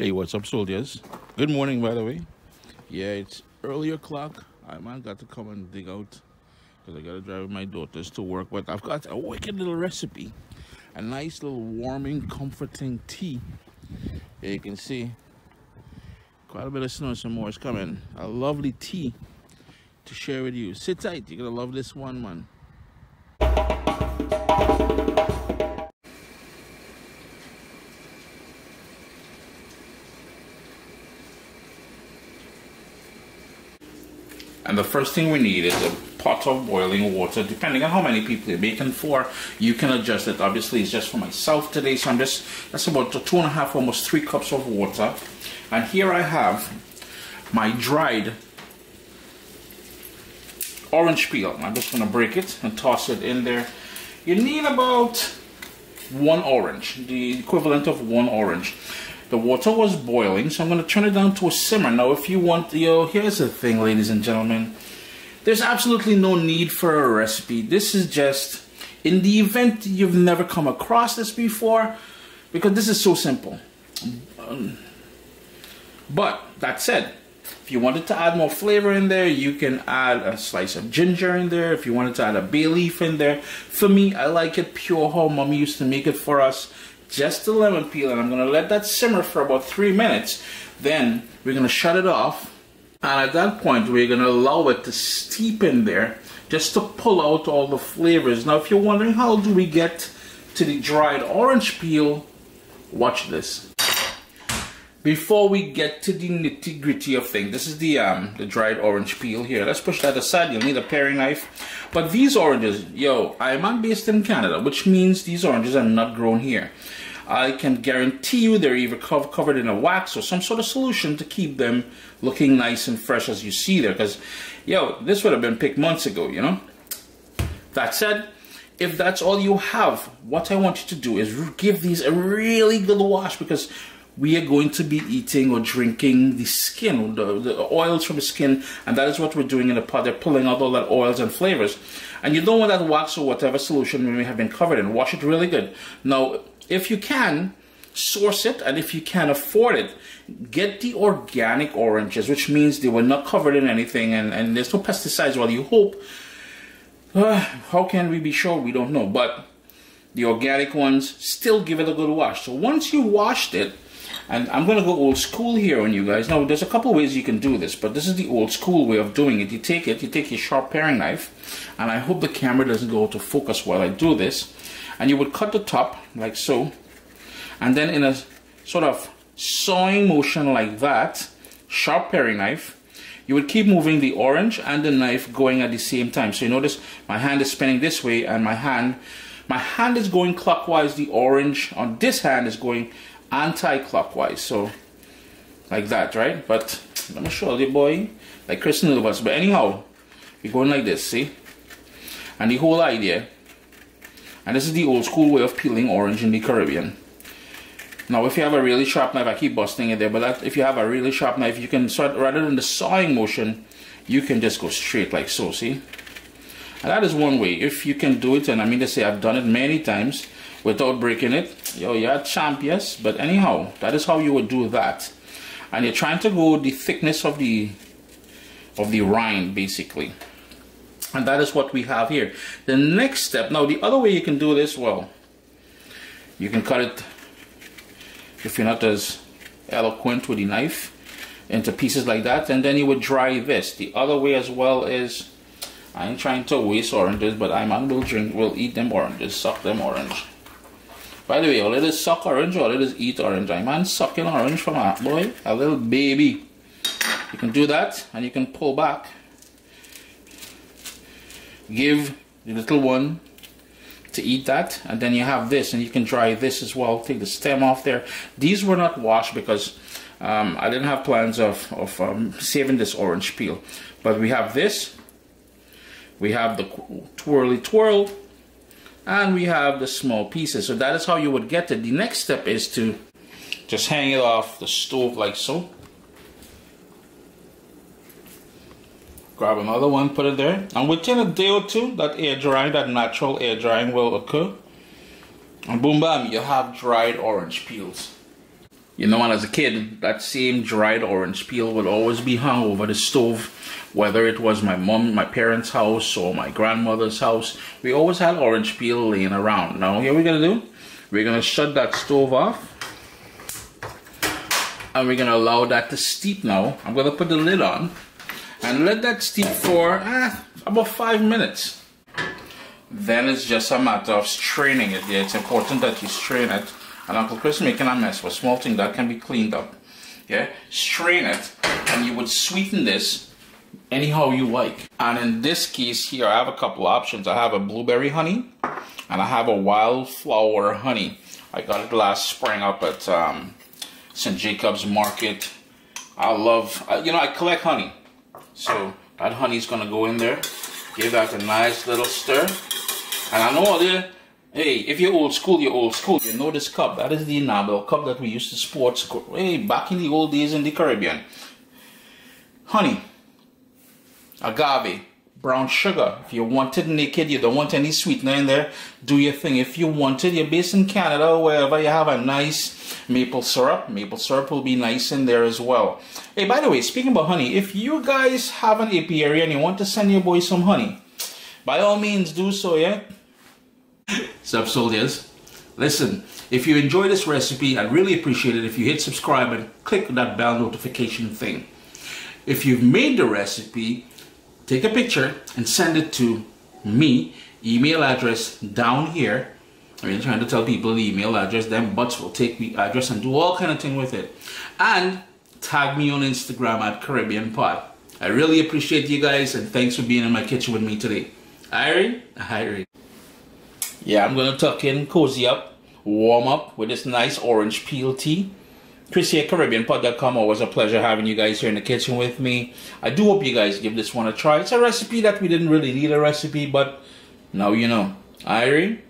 Hey, what's up, soldiers? Good morning, by the way. Yeah, it's early o'clock. I man got to come and dig out because I got to drive my daughters to work. But I've got a wicked little recipe, a nice little warming, comforting tea. Here you can see quite a bit of snow. Some more is coming. A lovely tea to share with you. Sit tight. You're gonna love this one, man. And the first thing we need is a pot of boiling water. Depending on how many people you're making for, you can adjust it. Obviously, it's just for myself today, so that's about 2.5, almost 3 cups of water. And here I have my dried orange peel. I'm just going to break it and toss it in there. You need about 1 orange, the equivalent of 1 orange. The water was boiling, so I'm going to turn it down to a simmer. Now, if you want, here's the thing, ladies and gentlemen. There's absolutely no need for a recipe. This is just, in the event you've never come across this before, because this is so simple. But, that said, if you wanted to add more flavor in there, you can add a slice of ginger in there. If you wanted to add a bay leaf in there. For me, I like it pure how Mommy used to make it for us. Just the lemon peel, and I'm going to let that simmer for about 3 minutes. Then we're going to shut it off, and at that point we're going to allow it to steep in there just to pull out all the flavors. Now, if you're wondering how do we get to the dried orange peel, watch this. Before we get to the nitty-gritty of things, this is the dried orange peel here. Let's push that aside. You'll need a paring knife. But these oranges, I'm based in Canada, which means these oranges are not grown here. I can guarantee you they're either covered in a wax or some sort of solution to keep them looking nice and fresh as you see there. Because, this would have been picked months ago, That said, if that's all you have, what I want you to do is give these a really good wash, because we are going to be eating or drinking the skin, the oils from the skin, and that is what we're doing in the pot. They're pulling out all that oils and flavors. And you don't want that wax or whatever solution may have been covered in. Wash it really good. Now, if you can, source it, and if you can afford it, get the organic oranges, which means they were not covered in anything, and there's no pesticides. Well, you hope. How can we be sure? We don't know. But the organic ones, still give it a good wash. So once you washed it, and I'm going to go old school here on you guys. Now, there's a couple ways you can do this, but this is the old school way of doing it. You take your sharp paring knife, and I hope the camera doesn't go out of focus while I do this, and you would cut the top like so, and then in a sort of sawing motion like that, sharp paring knife, you would keep moving the orange and the knife going at the same time. So you notice my hand is spinning this way, and my hand is going clockwise. The orange on this hand is going anti-clockwise, so like that, right? But let me show you, boy, like Chris Nilvers. But anyhow, we're going like this, see? And the whole idea, and this is the old school way of peeling orange in the Caribbean. Now, if you have a really sharp knife, I keep busting it there, but if you have a really sharp knife, you can start, rather than the sawing motion, you can just go straight like so, see? And that is one way, if you can do it. And I mean to say, I've done it many times without breaking it. You're a champ, yes, but anyhow, that is how you would do that. And you're trying to go the thickness of the rind, basically. And that is what we have here. The next step, now the other way you can do this, well, you can cut it, if you're not as eloquent with the knife, into pieces like that, and then you would dry this. The other way as well is, I ain't trying to waste oranges, but we'll eat them oranges, suck them orange. By the way, all it is suck orange, all it is eat orange. I'm man sucking orange from a boy, a little baby. You can do that, and you can pull back. Give the little one to eat that, and then you have this, and you can dry this as well. Take the stem off there. These were not washed because I didn't have plans of saving this orange peel. But we have this. We have the twirly twirl, and we have the small pieces. So that is how you would get it. The next step is to just hang it off the stove like so. Grab another one, put it there, and within a day or two, that air drying, that natural air drying will occur, and boom bam, you have dried orange peels. You know, and as a kid, that same dried orange peel would always be hung over the stove, whether it was my parents' house or my grandmother's house. We always had orange peel laying around. Now, here we're gonna do, we're gonna shut that stove off, and we're gonna allow that to steep now. I'm gonna put the lid on and let that steep for about 5 minutes. Then it's just a matter of straining it. Yeah, it's important that you strain it. And Uncle Chris making a mess, but small thing that can be cleaned up. Yeah, strain it, and you would sweeten this anyhow you like. And in this case here, I have a couple options. I have a blueberry honey, and I have a wildflower honey. I got it last spring up at St. Jacob's Market. I love, I collect honey. So that honey's gonna go in there. Give that a nice little stir. And I know hey, if you're old school, you're old school. You know this cup. That is the enamel cup that we used to sports. Hey, back in the old days in the Caribbean. Honey, agave, brown sugar. If you want it naked, you don't want any sweetener in there, do your thing. If you want it, you're based in Canada or wherever, you have a nice maple syrup. Maple syrup will be nice in there as well. Hey, by the way, speaking about honey, if you guys have an apiary and you want to send your boy some honey, by all means do so, yeah? Sup, soldiers? Listen, if you enjoy this recipe, I'd really appreciate it if you hit subscribe and click that bell notification thing. If you've made the recipe, take a picture and send it to me. Email address down here. I mean, trying to tell people the email address, them butts will take the address and do all kind of thing with it. And tag me on Instagram at Caribbean Pod. I really appreciate you guys, and thanks for being in my kitchen with me today. Irene? Yeah, I'm gonna tuck in, cozy up, warm up with this nice orange peel tea. Chris here, CaribbeanPod.com. Always a pleasure having you guys here in the kitchen with me. I do hope you guys give this one a try. It's a recipe that we didn't really need a recipe, but now you know. Irene?